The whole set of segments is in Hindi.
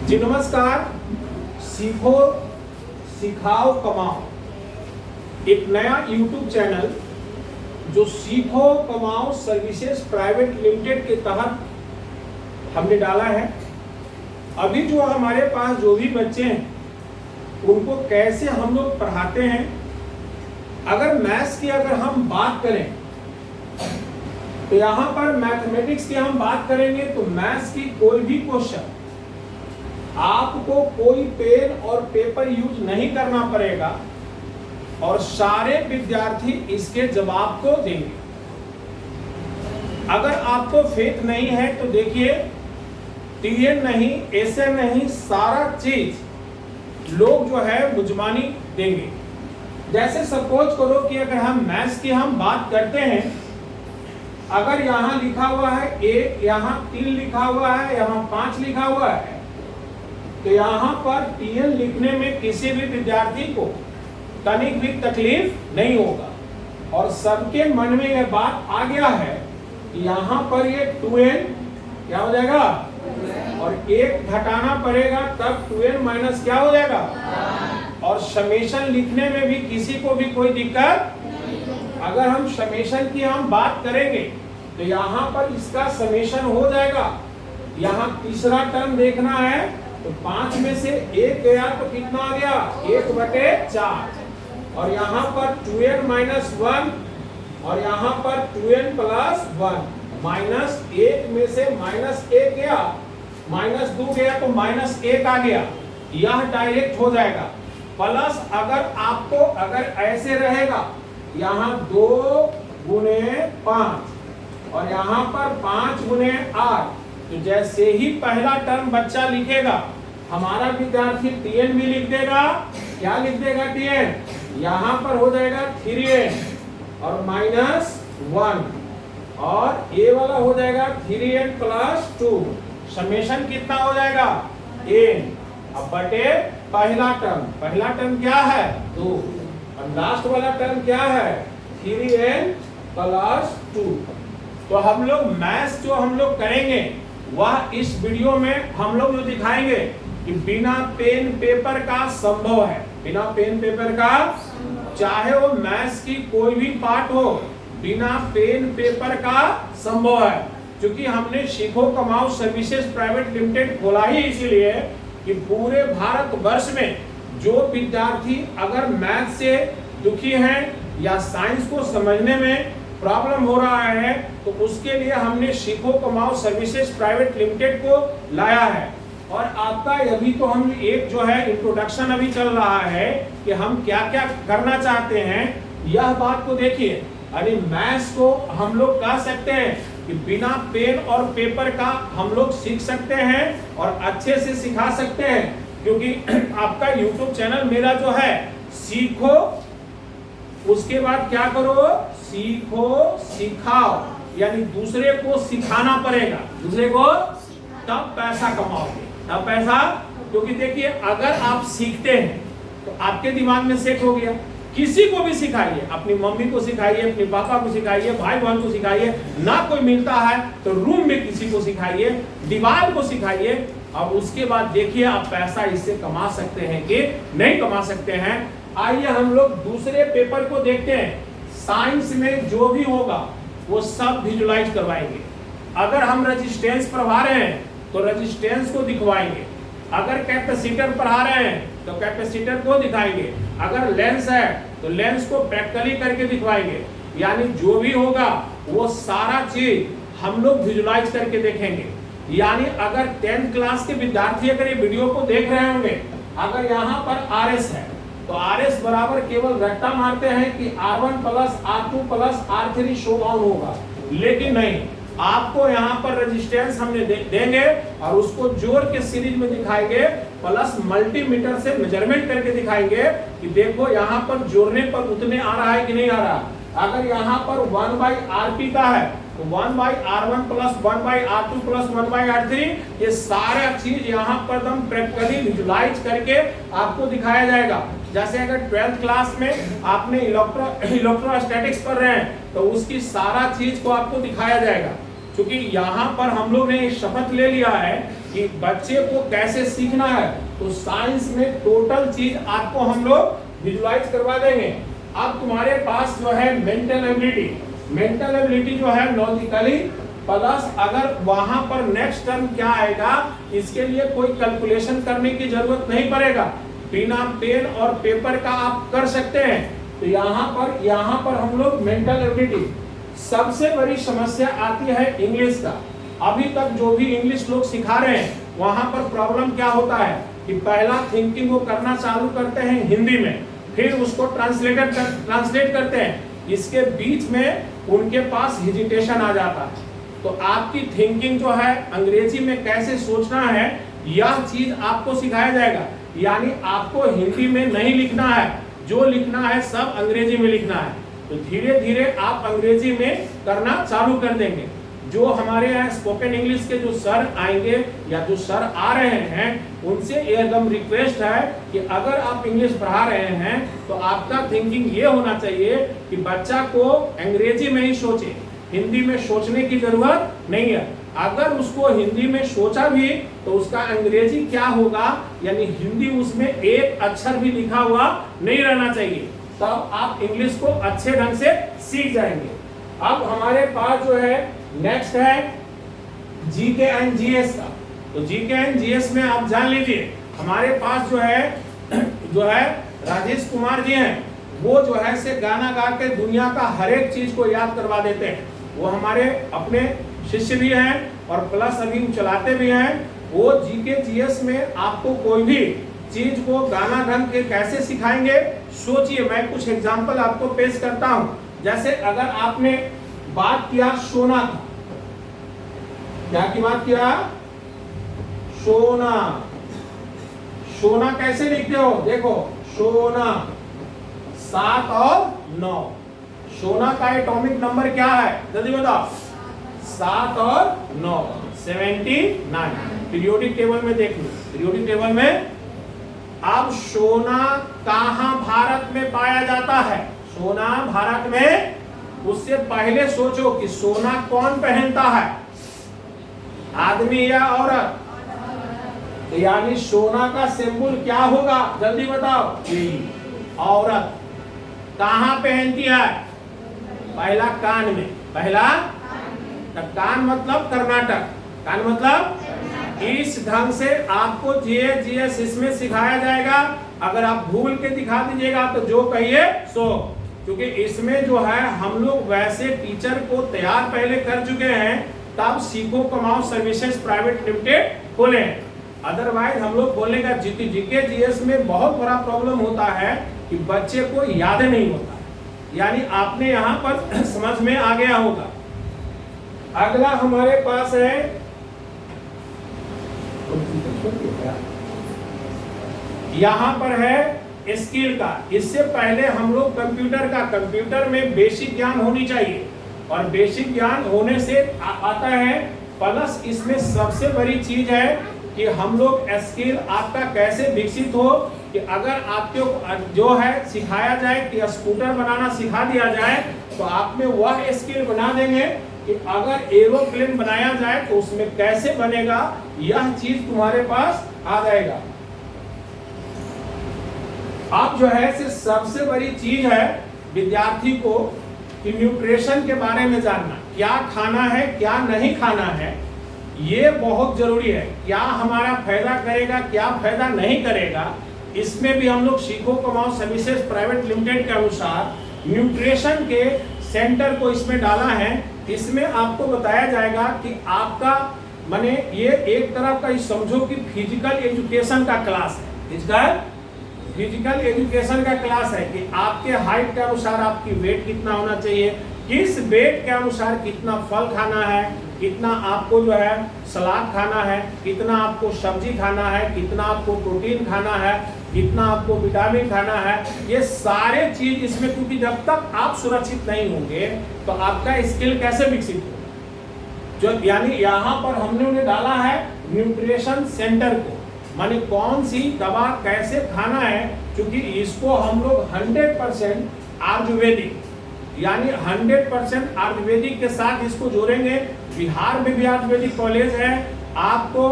जी नमस्कार। सीखो सिखाओ कमाओ एक नया YouTube चैनल जो सीखो कमाओ सर्विसेज प्राइवेट लिमिटेड के तहत हमने डाला है। अभी जो हमारे पास जो भी बच्चे हैं उनको कैसे हम लोग पढ़ाते हैं, अगर मैथ्स की अगर हम बात करें तो यहाँ पर मैथमेटिक्स की हम बात करेंगे तो मैथ्स की कोई भी क्वेश्चन आपको कोई पेन और पेपर यूज नहीं करना पड़ेगा और सारे विद्यार्थी इसके जवाब को देंगे। अगर आपको फेथ नहीं है तो देखिए, टीएन नहीं, एसए नहीं, सारा चीज लोग जो है मुजमानी देंगे। जैसे सपोज करो कि अगर हम मैथ्स की हम बात करते हैं, अगर यहाँ लिखा हुआ है 1, यहाँ 3 लिखा हुआ है, यहाँ 5 लिखा हुआ है, तो यहाँ पर टीएन लिखने में किसी भी विद्यार्थी को तनिक भी तकलीफ नहीं होगा और सबके मन में यह बात आ गया है कि यहाँ पर ये 2n क्या हो जाएगा और 1 घटाना पड़ेगा, तब 2n माइनस क्या हो जाएगा। और समेशन लिखने में भी किसी को भी कोई दिक्कत, अगर हम समेशन की हम बात करेंगे तो यहाँ पर इसका समेशन हो जाएगा। यहाँ तीसरा टर्म देखना है तो 5 में से 1 गया तो कितना आ गया 1/4 और यहाँ पर 2n माइनस 1 और यहाँ पर 2n प्लस 1 माइनस 1 में से माइनस 1 गया, माइनस 2 गया तो माइनस 1 आ गया, यह डायरेक्ट हो जाएगा। प्लस अगर आपको अगर ऐसे रहेगा यहाँ 2 गुने 5 और यहाँ पर 5 गुने 8, तो जैसे ही पहला टर्म बच्चा लिखेगा हमारा विद्यार्थी टीएन भी लिख देगा। क्या लिख देगा टीएन, यहाँ पर हो जाएगा 3n और माइनस 1 और ए वाला हो जाएगा 3n प्लस 2, समेशन कितना हो जाएगा n। अब बटे पहला टर्म क्या है 2 और लास्ट वाला टर्म क्या है 3n प्लस 2। तो हम लोग मैथ्स जो हम लोग करेंगे वह इस वीडियो में हम लोग जो दिखाएंगे कि बिना पेन पेपर का संभव है, बिना पेन पेपर का, चाहे वो मैथ्स की कोई भी पार्ट हो, बिना पेन पेपर का संभव है। क्योंकि हमने सीखो कमाओ सर्विसेज प्राइवेट लिमिटेड खोला ही इसीलिए कि पूरे भारत वर्ष में जो विद्यार्थी अगर मैथ से दुखी हैं या साइंस को समझने में प्रॉब्लम हो रहा है तो उसके लिए हमने सीखो कमाओ सर्विसेज प्राइवेट लिमिटेड को लाया है। और आपका अभी तो हम एक जो है इंट्रोडक्शन अभी चल रहा है कि हम क्या क्या करना चाहते हैं, यह बात को देखिए। यानी मैथ्स को हम लोग कह सकते हैं कि बिना पेन और पेपर का हम लोग सीख सकते हैं और अच्छे से सिखा सकते हैं। क्योंकि आपका यूट्यूब चैनल मेरा जो है सीखो, उसके बाद क्या करो, सीखो सिखाओ, यानी दूसरे को सिखाना पड़ेगा, दूसरे को, तब पैसा कमाओगे, तब पैसा। क्योंकि देखिए अगर आप सीखते हैं तो आपके दिमाग में सेट हो गया। किसी को भी सिखाइए, अपनी मम्मी को सिखाइए, अपने पापा को सिखाइए, भाई बहन को सिखाइए, ना कोई मिलता है तो रूम में किसी को सिखाइए, दीवार को सिखाइए। अब उसके बाद देखिए आप पैसा इससे कमा सकते हैं कि नहीं कमा सकते हैं। आइए हम लोग दूसरे पेपर को देखते हैं। साइंस में जो भी होगा वो सब विजुलाइज करवाएंगे। अगर हम रेजिस्टेंस पढ़ा रहे हैं तो रेजिस्टेंस को दिखवाएंगे, अगर कैपेसिटर पढ़ा रहे हैं तो कैपेसिटर को दिखाएंगे, अगर लेंस है तो लेंस को प्रैक्टिकली करके दिखवाएंगे। यानी जो भी होगा वो सारा चीज हम लोग विजुलाइज करके देखेंगे। यानी अगर 10th क्लास के विद्यार्थी अगर ये वीडियो को देख रहे होंगे, अगर यहाँ पर RS है तो RS बराबर केवल रट्टा मारते हैं कि R1 plus R2 plus R3 show on होगा, लेकिन नहीं, आपको यहाँ पर रेजिस्टेंस हमने देंगे और उसको जोड़ के सीरीज में दिखाएंगे, प्लस मल्टीमीटर से मेजरमेंट करके दिखाएंगे कि देखो यहाँ पर जोड़ने पर उतने आ रहा है कि नहीं आ रहा। अगर यहाँ पर 1/RP का है तो 1/R1 plus 1/R2 plus 1/R3, ये सारा चीज यहाँ पर एकदम प्रैक्टिकली विजुलाइज करके आपको दिखाया जाएगा। जैसे अगर 12th क्लास में आपने इलेक्ट्रोस्टैटिक्स पढ़ रहे हैं तो उसकी सारा चीज को आपको दिखाया जाएगा। क्योंकि यहाँ पर हम लोग ने शपथ ले लिया है कि बच्चे को कैसे सीखना है, तो साइंस में टोटल चीज आपको हम लोग विजुलाइज करवा देंगे। अब तुम्हारे पास जो है मेंटल एबिलिटी जो है लॉजिकली प्लस, अगर वहां पर नेक्स्ट टर्म क्या आएगा इसके लिए कोई कैलकुलेशन करने की जरूरत नहीं पड़ेगा, बिना पेन और पेपर का आप कर सकते हैं। तो यहाँ पर हम लोग मेंटल एबिलिटी, सबसे बड़ी समस्या आती है इंग्लिश का। अभी तक जो भी इंग्लिश लोग सिखा रहे हैं वहां पर प्रॉब्लम क्या होता है कि पहला थिंकिंग वो करना चालू करते हैं हिंदी में, फिर उसको ट्रांसलेट करते हैं, इसके बीच में उनके पास हेजिटेशन आ जाता है। तो आपकी थिंकिंग जो है अंग्रेजी में कैसे सोचना है यह चीज आपको सिखाया जाएगा। यानी आपको हिंदी में नहीं लिखना है, जो लिखना है सब अंग्रेजी में लिखना है। तो धीरे धीरे आप अंग्रेजी में करना चालू कर देंगे। जो हमारे यहाँ स्पोकन इंग्लिश के जो सर आएंगे या जो सर आ रहे हैं उनसे एकदम रिक्वेस्ट है कि अगर आप इंग्लिश पढ़ा रहे हैं तो आपका थिंकिंग ये होना चाहिए कि बच्चा को अंग्रेजी में ही सोचे, हिंदी में सोचने की जरूरत नहीं है। अगर उसको हिंदी में सोचा भी तो उसका अंग्रेजी क्या होगा, यानी हिंदी उसमें एक अक्षर भी लिखा हुआ नहीं रहना चाहिए, तब आप इंग्लिश को अच्छे ढंग से सीख जाएंगे। अब हमारे पास जो है नेक्स्ट है जीके एंड जीएस का। तो जीके एंड जीएस में आप जान लीजिए हमारे पास जो है राजेश कुमार जी हैं, वो जो है से गाना गा के दुनिया का हर एक चीज को याद करवा देते हैं। वो हमारे अपने शिष्य भी हैं और प्लस अभी चलाते भी हैं। वो जीके जीएस में आपको कोई भी चीज को गाना ढंग के कैसे सिखाएंगे, सोचिए। मैं कुछ एग्जांपल आपको पेश करता हूं। जैसे अगर आपने बात किया सोना का, क्या की बात किया, सोना। सोना कैसे लिखते हो, देखो सोना 7 और 9। सोना का एटॉमिक नंबर क्या है जल्दी बताओ, 7 और 9 79। पीरियोडिक टेबल में देख लो, पीरियोडिक टेबल में अब सोना कहां भारत में पाया जाता है, सोना भारत में। उससे पहले सोचो कि सोना कौन पहनता है, आदमी या औरत। तो यानी सोना का सिंबल क्या होगा जल्दी बताओ, औरत। कहां पहनती है, पहला कान में, पहला कान मतलब कर्नाटक, कान मतलब। इस ढंग से आपको जीएस इसमें सिखाया जाएगा। अगर आप भूल के दिखा दीजिएगा तो जो कहिए सो, क्योंकि इसमें जो है हम लोग वैसे टीचर को तैयार पहले कर चुके हैं, तब सीखो कमाओ सर्विसेज प्राइवेट लिमिटेड खोले। अदरवाइज हम लोग बोलेगा जीके जीएस में बहुत बड़ा प्रॉब्लम होता है कि बच्चे को याद नहीं होता, यानी आपने यहाँ पर समझ में आ गया होगा। अगला हमारे पास है यहाँ पर है स्किल का। इससे पहले हम लोग कंप्यूटर में बेसिक ज्ञान होनी चाहिए, और बेसिक ज्ञान होने से आता है प्लस इसमें सबसे बड़ी चीज है कि हम लोग स्किल आपका कैसे विकसित हो, कि अगर आपके जो है सिखाया जाए कि स्कूटर बनाना सिखा दिया जाए तो आप में वह स्किल बना देंगे कि अगर एरोप्लेन बनाया जाए तो उसमें कैसे बनेगा, यह चीज तुम्हारे पास आ जाएगा। अब जो है सबसे बड़ी चीज है विद्यार्थी को कि न्यूट्रिशन के बारे में जानना, क्या खाना है क्या नहीं खाना है, ये बहुत जरूरी है। क्या हमारा फायदा करेगा क्या फायदा नहीं करेगा, इसमें भी हम लोग सीखो कमाओ सर्विसेज प्राइवेट लिमिटेड के अनुसार न्यूट्रिशन के सेंटर को इसमें डाला है। इसमें आपको बताया जाएगा कि आपका माने ये एक तरह का समझो कि फिजिकल एजुकेशन का क्लास है, फिजिकल एजुकेशन का क्लास है कि आपके हाइट के अनुसार आपकी वेट कितना होना चाहिए, किस वेट के अनुसार कितना फल खाना है, कितना आपको जो है सलाद खाना है, कितना आपको सब्जी खाना है, कितना आपको प्रोटीन खाना है, कितना आपको विटामिन खाना है। ये सारे चीज इसमें, क्योंकि जब तक आप सुरक्षित नहीं होंगे तो आपका स्किल कैसे विकसित होगा। जो यानी यहाँ पर हमने उन्हें डाला है न्यूट्रिशन सेंटर को, माने कौन सी दवा कैसे खाना है, क्योंकि इसको हम लोग 100% आयुर्वेदिक यानी 100% आयुर्वेदिक के साथ इसको जोड़ेंगे। बिहार में भी आयुर्वेदिक कॉलेज है, आपको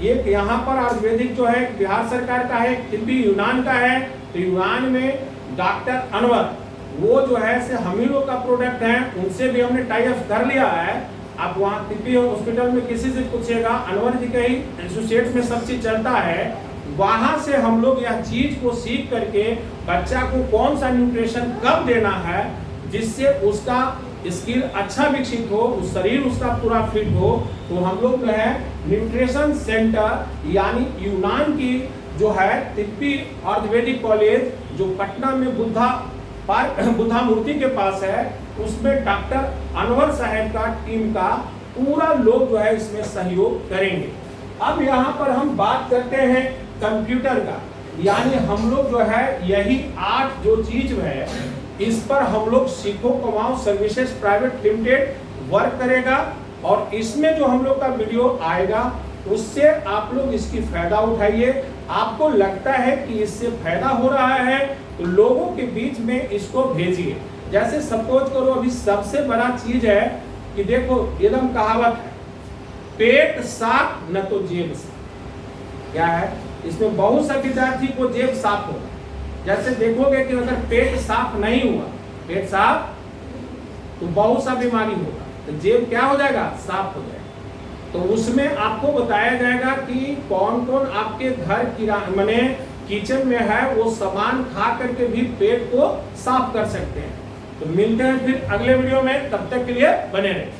एक यहाँ पर आयुर्वेदिक जो है बिहार सरकार का है, तिब्बी यूनान का है। तो यूनान में डॉक्टर अनवर, वो जो है से हम ही लोग का प्रोडक्ट है, उनसे भी हमने टाई अप कर लिया है। आप वहाँ तिब्बी हॉस्पिटल में किसी से पूछिएगा, अनवर जी के ही एसोसिएट में सब चीज चलता है। वहां से हम लोग यह चीज को सीख करके बच्चा को कौन सा न्यूट्रिशन कब देना है, जिससे उसका स्किल अच्छा विकसित हो, उस शरीर उसका पूरा फिट हो। तो हम लोग जो है न्यूट्रिशन सेंटर यानी यूनान की जो है तिब्बी आयुर्वेदिक कॉलेज जो पटना में बुद्धा मूर्ति के पास है, उसमें डॉक्टर अनवर साहब का टीम का पूरा लोग जो है इसमें सहयोग करेंगे। अब यहाँ पर हम बात करते हैं कंप्यूटर का, यानी हम लोग जो है यही 8 जो चीज है इस पर हम लोग सीखो कमाओ सर्विसेज प्राइवेट लिमिटेड वर्क करेगा। और इसमें जो हम लोग का वीडियो आएगा उससे आप लोग इसकी फायदा उठाइए। आपको लगता है कि इससे फायदा हो रहा है तो लोगों के बीच में इसको भेजिए। जैसे सपोज करो अभी सबसे बड़ा चीज है कि देखो एकदम कहावत है, पेट साफ न तो जेब साफ। क्या है इसमें बहुत सा विद्यार्थी को जेब साफ होगा। जैसे देखोगे कि अगर पेट साफ नहीं हुआ, पेट साफ तो बहुत सा बीमारी होगा, तो जेब क्या हो जाएगा, साफ हो जाएगा। तो उसमें आपको बताया जाएगा कि कौन कौन आपके घर माने किचन में है वो सामान खा करके भी पेट को साफ कर सकते हैं। तो मिलते हैं फिर अगले वीडियो में, तब तक के लिए बने रहें।